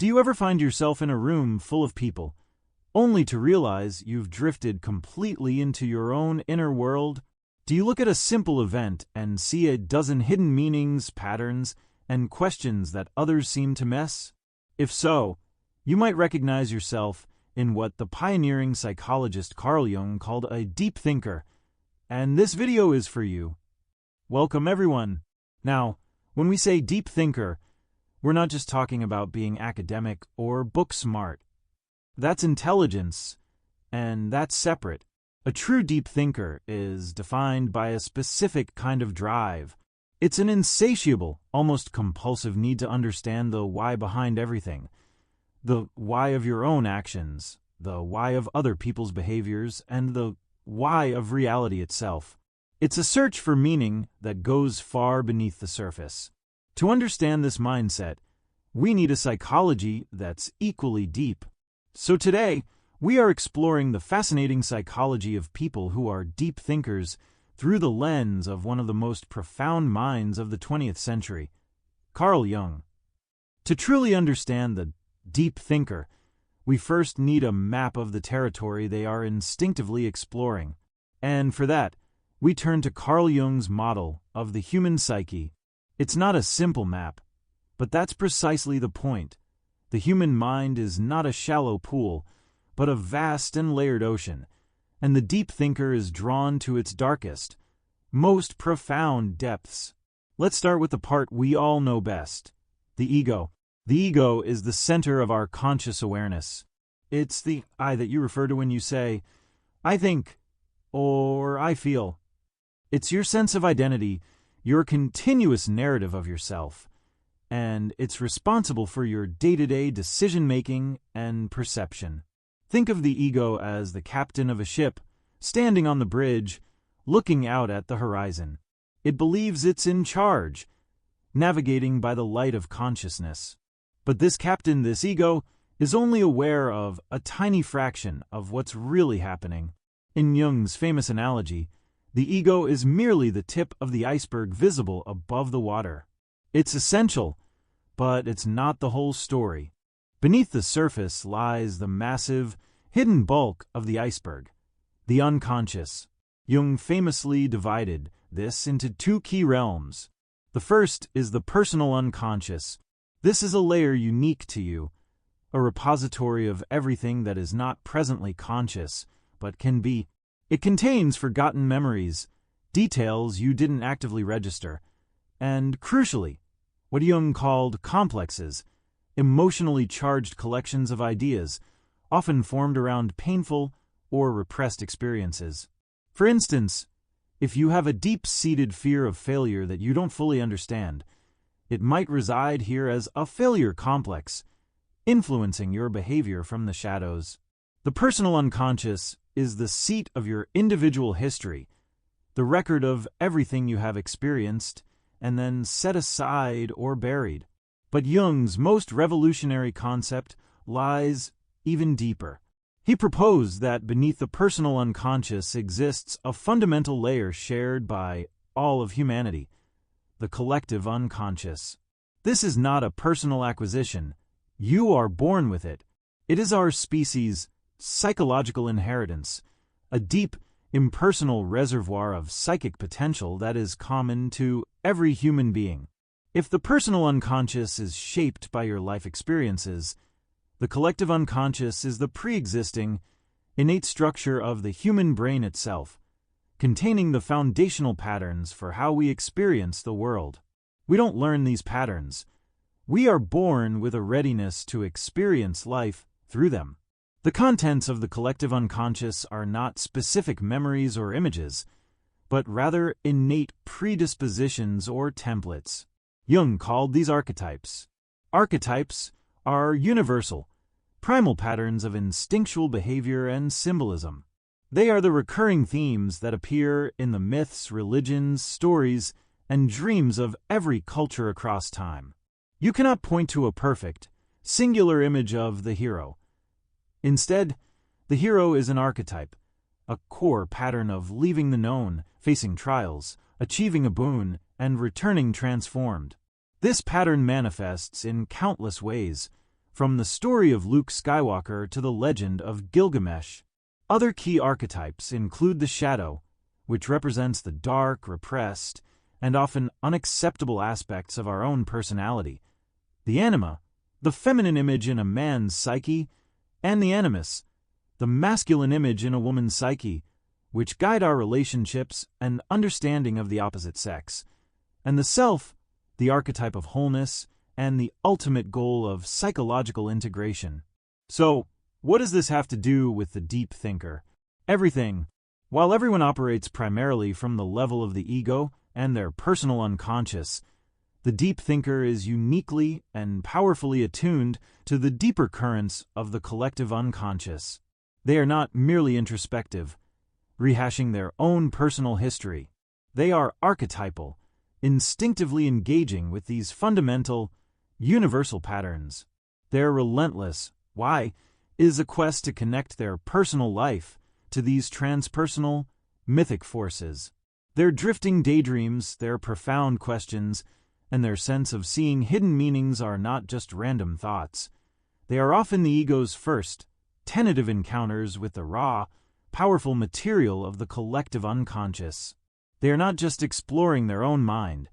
Do you ever find yourself in a room full of people, only to realize you've drifted completely into your own inner world? Do you look at a simple event and see a dozen hidden meanings, patterns, and questions that others seem to miss? If so, you might recognize yourself in what the pioneering psychologist Carl Jung called a deep thinker, and this video is for you. Welcome, everyone. Now, when we say deep thinker, we're not just talking about being academic or book smart. That's intelligence, and that's separate. A true deep thinker is defined by a specific kind of drive. It's an insatiable, almost compulsive need to understand the why behind everything. The why of your own actions, the why of other people's behaviors, and the why of reality itself. It's a search for meaning that goes far beneath the surface. To understand this mindset, we need a psychology that's equally deep. So today, we are exploring the fascinating psychology of people who are deep thinkers through the lens of one of the most profound minds of the 20th century, Carl Jung. To truly understand the deep thinker, we first need a map of the territory they are instinctively exploring. And for that, we turn to Carl Jung's model of the human psyche. It's not a simple map, but that's precisely the point. The human mind is not a shallow pool, but a vast and layered ocean, and the deep thinker is drawn to its darkest, most profound depths. Let's start with the part we all know best, the ego. The ego is the center of our conscious awareness. It's the I that you refer to when you say, I think, or I feel. It's your sense of identity, your continuous narrative of yourself, and it's responsible for your day-to-day decision-making and perception. Think of the ego as the captain of a ship, standing on the bridge, looking out at the horizon. It believes it's in charge, navigating by the light of consciousness. But this captain, this ego, is only aware of a tiny fraction of what's really happening. In Jung's famous analogy, the ego is merely the tip of the iceberg visible above the water. It's essential, but it's not the whole story. Beneath the surface lies the massive, hidden bulk of the iceberg, the unconscious. Jung famously divided this into two key realms. The first is the personal unconscious. This is a layer unique to you, a repository of everything that is not presently conscious, but can be. It contains forgotten memories, details you didn't actively register, and, crucially, what Jung called complexes, emotionally charged collections of ideas, often formed around painful or repressed experiences. For instance, if you have a deep-seated fear of failure that you don't fully understand, it might reside here as a failure complex, influencing your behavior from the shadows. The personal unconscious is the seat of your individual history, the record of everything you have experienced and then set aside or buried. But Jung's most revolutionary concept lies even deeper. He proposed that beneath the personal unconscious exists a fundamental layer shared by all of humanity, the collective unconscious. This is not a personal acquisition. You are born with it. It is our species' psychological inheritance, a deep, impersonal reservoir of psychic potential that is common to every human being. If the personal unconscious is shaped by your life experiences, the collective unconscious is the pre-existing, innate structure of the human brain itself, containing the foundational patterns for how we experience the world. We don't learn these patterns. We are born with a readiness to experience life through them. The contents of the collective unconscious are not specific memories or images, but rather innate predispositions or templates. Jung called these archetypes. Archetypes are universal, primal patterns of instinctual behavior and symbolism. They are the recurring themes that appear in the myths, religions, stories, and dreams of every culture across time. You cannot point to a perfect, singular image of the hero. Instead, the hero is an archetype, a core pattern of leaving the known, facing trials, achieving a boon, and returning transformed. This pattern manifests in countless ways, from the story of Luke Skywalker to the legend of Gilgamesh. Other key archetypes include the shadow, which represents the dark, repressed, and often unacceptable aspects of our own personality, the anima, the feminine image in a man's psyche, and the animus, the masculine image in a woman's psyche, which guide our relationships and understanding of the opposite sex, and the self, the archetype of wholeness, and the ultimate goal of psychological integration. So, what does this have to do with the deep thinker? Everything. While everyone operates primarily from the level of the ego and their personal unconscious, the deep thinker is uniquely and powerfully attuned to the deeper currents of the collective unconscious. They are not merely introspective, rehashing their own personal history. They are archetypal, instinctively engaging with these fundamental, universal patterns. Their relentless why is a quest to connect their personal life to these transpersonal, mythic forces. Their drifting daydreams, their profound questions, and their sense of seeing hidden meanings are not just random thoughts. They are often the ego's first, tentative encounters with the raw, powerful material of the collective unconscious. They are not just exploring their own mind.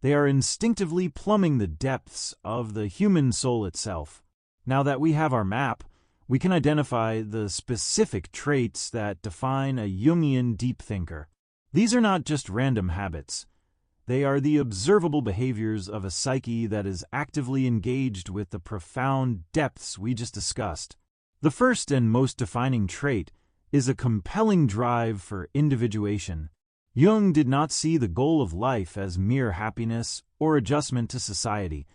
They are instinctively plumbing the depths of the human soul itself. Now that we have our map, we can identify the specific traits that define a Jungian deep thinker. These are not just random habits. They are the observable behaviors of a psyche that is actively engaged with the profound depths we just discussed. The first and most defining trait is a compelling drive for individuation. Jung did not see the goal of life as mere happiness or adjustment to society,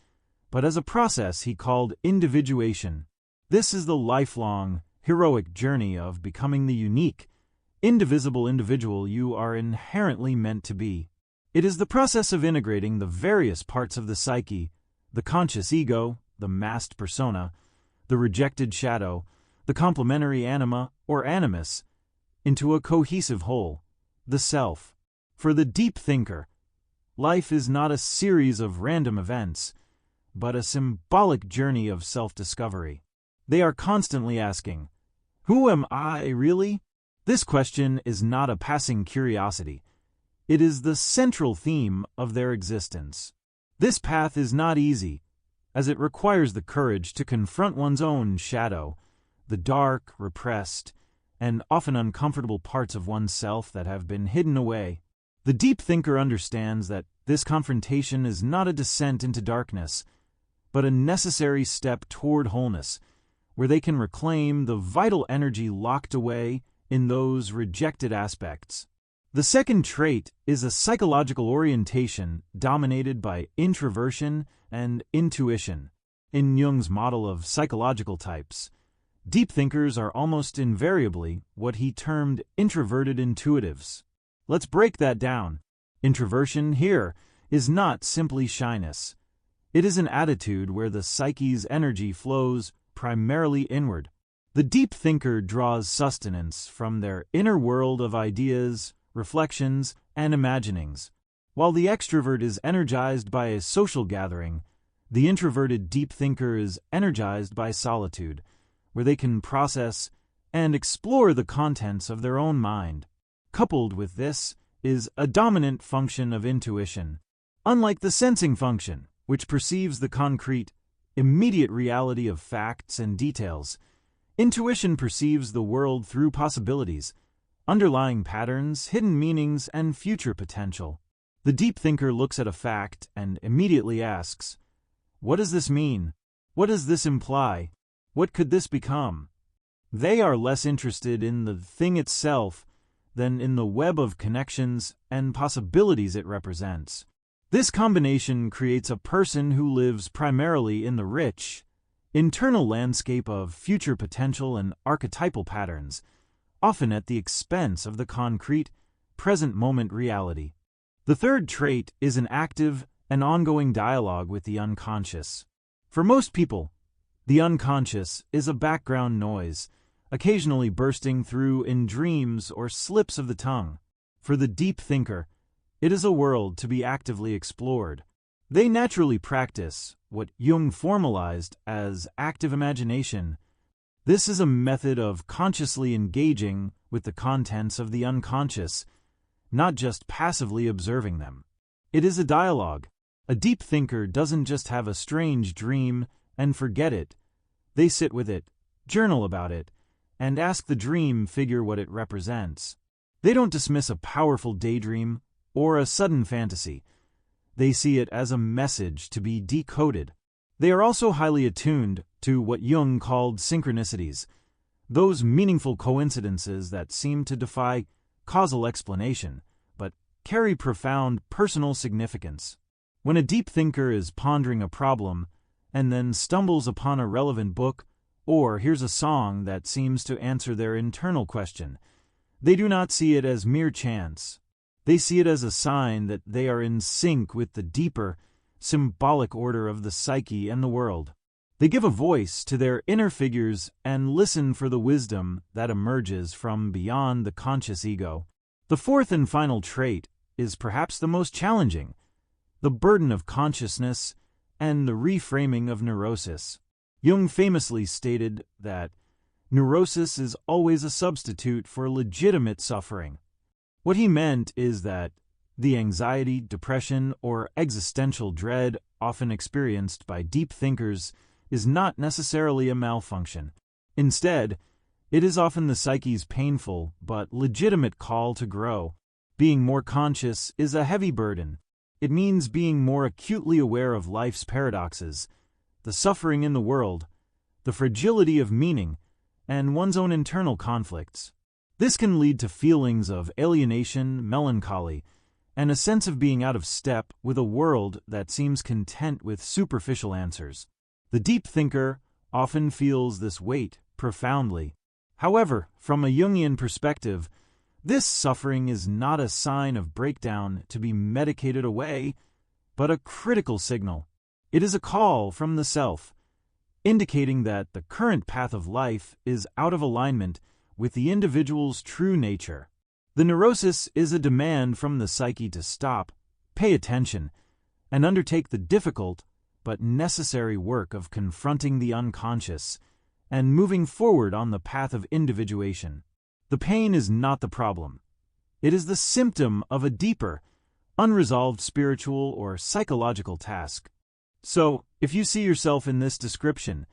but as a process he called individuation. This is the lifelong, heroic journey of becoming the unique, indivisible individual you are inherently meant to be. It is the process of integrating the various parts of the psyche, the conscious ego, the masked persona, the rejected shadow, the complementary anima or animus, into a cohesive whole, the self. For the deep thinker, life is not a series of random events, but a symbolic journey of self-discovery. They are constantly asking, "Who am I, really?" This question is not a passing curiosity. It is the central theme of their existence. This path is not easy, as it requires the courage to confront one's own shadow, the dark, repressed, and often uncomfortable parts of oneself that have been hidden away. The deep thinker understands that this confrontation is not a descent into darkness, but a necessary step toward wholeness, where they can reclaim the vital energy locked away in those rejected aspects. The second trait is a psychological orientation dominated by introversion and intuition. In Jung's model of psychological types, deep thinkers are almost invariably what he termed introverted intuitives. Let's break that down. Introversion here is not simply shyness. It is an attitude where the psyche's energy flows primarily inward. The deep thinker draws sustenance from their inner world of ideas, reflections, and imaginings. While the extrovert is energized by a social gathering, the introverted deep thinker is energized by solitude, where they can process and explore the contents of their own mind. Coupled with this is a dominant function of intuition. Unlike the sensing function, which perceives the concrete, immediate reality of facts and details, intuition perceives the world through possibilities, underlying patterns, hidden meanings, and future potential. The deep thinker looks at a fact and immediately asks, "What does this mean? What does this imply? What could this become?" They are less interested in the thing itself than in the web of connections and possibilities it represents. This combination creates a person who lives primarily in the rich, internal landscape of future potential and archetypal patterns, often at the expense of the concrete, present-moment reality. The third trait is an active and ongoing dialogue with the unconscious. For most people, the unconscious is a background noise, occasionally bursting through in dreams or slips of the tongue. For the deep thinker, it is a world to be actively explored. They naturally practice what Jung formalized as active imagination. This is a method of consciously engaging with the contents of the unconscious, not just passively observing them. It is a dialogue. A deep thinker doesn't just have a strange dream and forget it. They sit with it, journal about it, and ask the dream figure what it represents. They don't dismiss a powerful daydream or a sudden fantasy. They see it as a message to be decoded. They are also highly attuned to what Jung called synchronicities, those meaningful coincidences that seem to defy causal explanation, but carry profound personal significance. When a deep thinker is pondering a problem and then stumbles upon a relevant book or hears a song that seems to answer their internal question, they do not see it as mere chance. They see it as a sign that they are in sync with the deeper, symbolic order of the psyche and the world. They give a voice to their inner figures and listen for the wisdom that emerges from beyond the conscious ego. The fourth and final trait is perhaps the most challenging: the burden of consciousness and the reframing of neurosis. Jung famously stated that neurosis is always a substitute for legitimate suffering. What he meant is that the anxiety, depression, or existential dread often experienced by deep thinkers is not necessarily a malfunction. Instead, it is often the psyche's painful but legitimate call to grow. Being more conscious is a heavy burden. It means being more acutely aware of life's paradoxes, the suffering in the world, the fragility of meaning, and one's own internal conflicts. This can lead to feelings of alienation, melancholy, and a sense of being out of step with a world that seems content with superficial answers. The deep thinker often feels this weight profoundly. However, from a Jungian perspective, this suffering is not a sign of breakdown to be medicated away, but a critical signal. It is a call from the self, indicating that the current path of life is out of alignment with the individual's true nature. The neurosis is a demand from the psyche to stop, pay attention, and undertake the difficult but necessary work of confronting the unconscious and moving forward on the path of individuation. The pain is not the problem. It is the symptom of a deeper, unresolved spiritual or psychological task. So, if you see yourself in this description,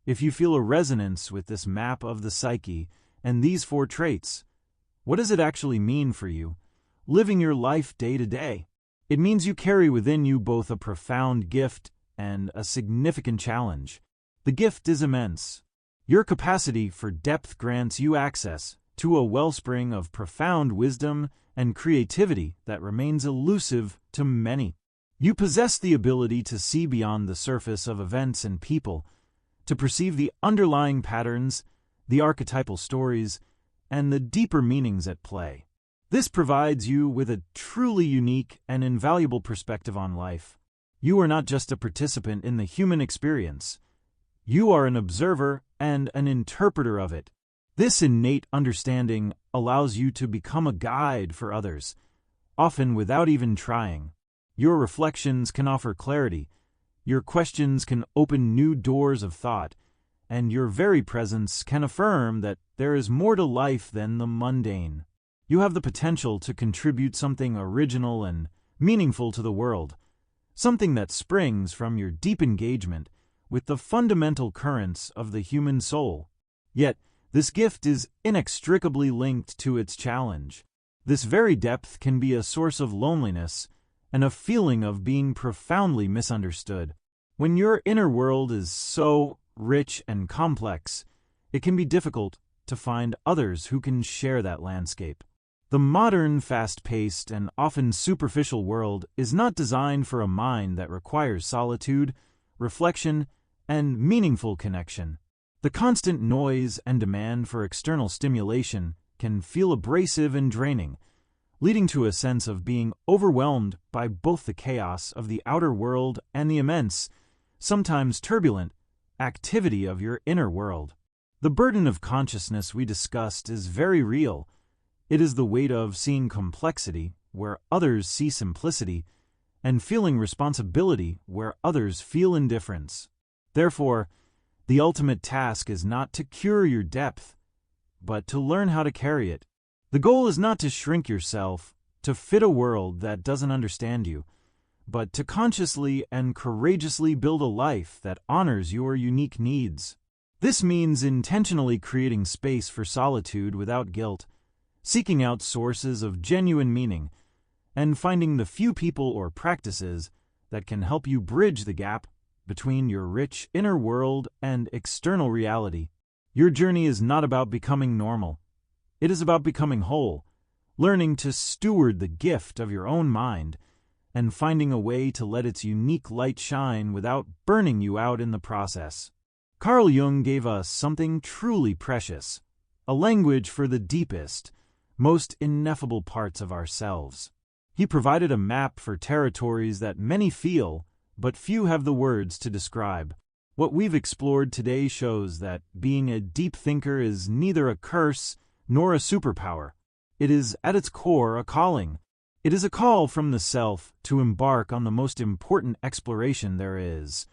if you feel a resonance with this map of the psyche and these four traits, what does it actually mean for you, living your life day to day? It means you carry within you both a profound gift and a significant challenge. The gift is immense. Your capacity for depth grants you access to a wellspring of profound wisdom and creativity that remains elusive to many. You possess the ability to see beyond the surface of events and people, to perceive the underlying patterns, the archetypal stories, and the deeper meanings at play. This provides you with a truly unique and invaluable perspective on life. You are not just a participant in the human experience. You are an observer and an interpreter of it. This innate understanding allows you to become a guide for others, often without even trying. Your reflections can offer clarity, your questions can open new doors of thought, and your very presence can affirm that there is more to life than the mundane. You have the potential to contribute something original and meaningful to the world, something that springs from your deep engagement with the fundamental currents of the human soul. Yet, this gift is inextricably linked to its challenge. This very depth can be a source of loneliness and a feeling of being profoundly misunderstood. When your inner world is so rich and complex, it can be difficult to find others who can share that landscape. The modern, fast-paced, and often superficial world is not designed for a mind that requires solitude, reflection, and meaningful connection. The constant noise and demand for external stimulation can feel abrasive and draining, leading to a sense of being overwhelmed by both the chaos of the outer world and the immense, sometimes turbulent, activity of your inner world. The burden of consciousness we discussed is very real. It is the weight of seeing complexity where others see simplicity, and feeling responsibility where others feel indifference. Therefore, the ultimate task is not to cure your depth, but to learn how to carry it. The goal is not to shrink yourself to fit a world that doesn't understand you, but to consciously and courageously build a life that honors your unique needs. This means intentionally creating space for solitude without guilt, seeking out sources of genuine meaning, and finding the few people or practices that can help you bridge the gap between your rich inner world and external reality. Your journey is not about becoming normal. It is about becoming whole, learning to steward the gift of your own mind, and finding a way to let its unique light shine without burning you out in the process. Carl Jung gave us something truly precious, a language for the deepest, most ineffable parts of ourselves. He provided a map for territories that many feel, but few have the words to describe. What we've explored today shows that being a deep thinker is neither a curse nor a superpower. It is, at its core, a calling. It is a call from the self to embark on the most important exploration there is,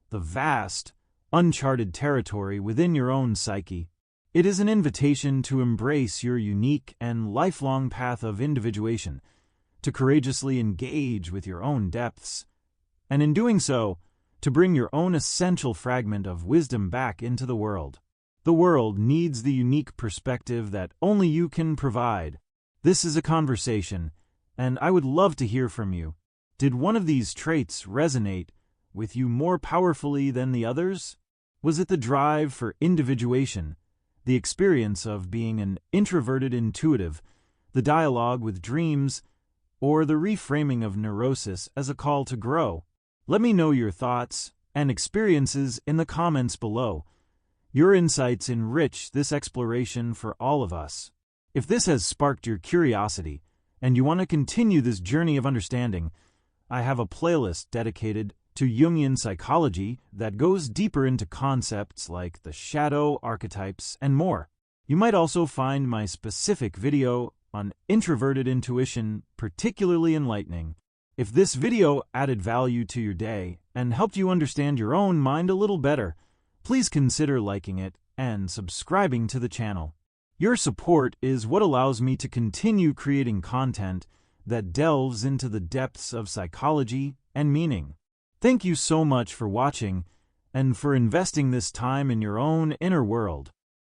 the vast, uncharted territory within your own psyche. It is an invitation to embrace your unique and lifelong path of individuation, to courageously engage with your own depths, and in doing so, to bring your own essential fragment of wisdom back into the world. The world needs the unique perspective that only you can provide. This is a conversation, and I would love to hear from you. Did one of these traits resonate with you more powerfully than the others? Was it the drive for individuation, the experience of being an introverted intuitive, the dialogue with dreams, or the reframing of neurosis as a call to grow? Let me know your thoughts and experiences in the comments below. Your insights enrich this exploration for all of us. If this has sparked your curiosity, and you want to continue this journey of understanding, I have a playlist dedicated to Jungian psychology that goes deeper into concepts like the shadow, archetypes, and more. You might also find my specific video on introverted intuition particularly enlightening. If this video added value to your day and helped you understand your own mind a little better, please consider liking it and subscribing to the channel. Your support is what allows me to continue creating content that delves into the depths of psychology and meaning. Thank you so much for watching and for investing this time in your own inner world.